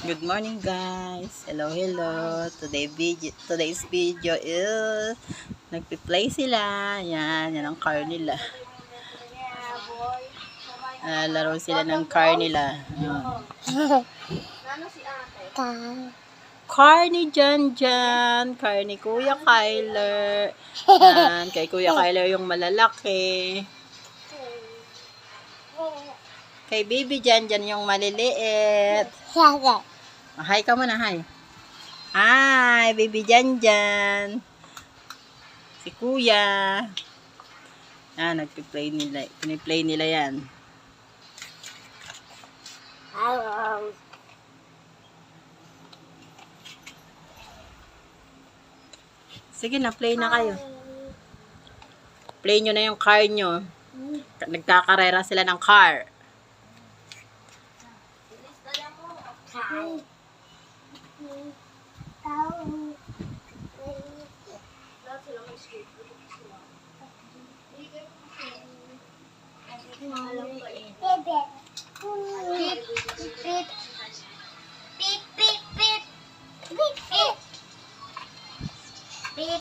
Good morning guys. Hello, hello. Today's video is nagpi-play sila. Yan ang car nila. Laro sila ng car nila. Car ni Janjan, car ni Kuya Kyler. Yan, kay Kuya Kyler yung malalaki. Kay Baby Janjan yung maliliit. Hi ka muna, hi. Hi, Baby Janjan. Si Kuya. Nagpi-play nila. Piniplay nila yan. Sige na, play na kayo. Play nyo na yung car nyo. Nagkakarera sila ng car.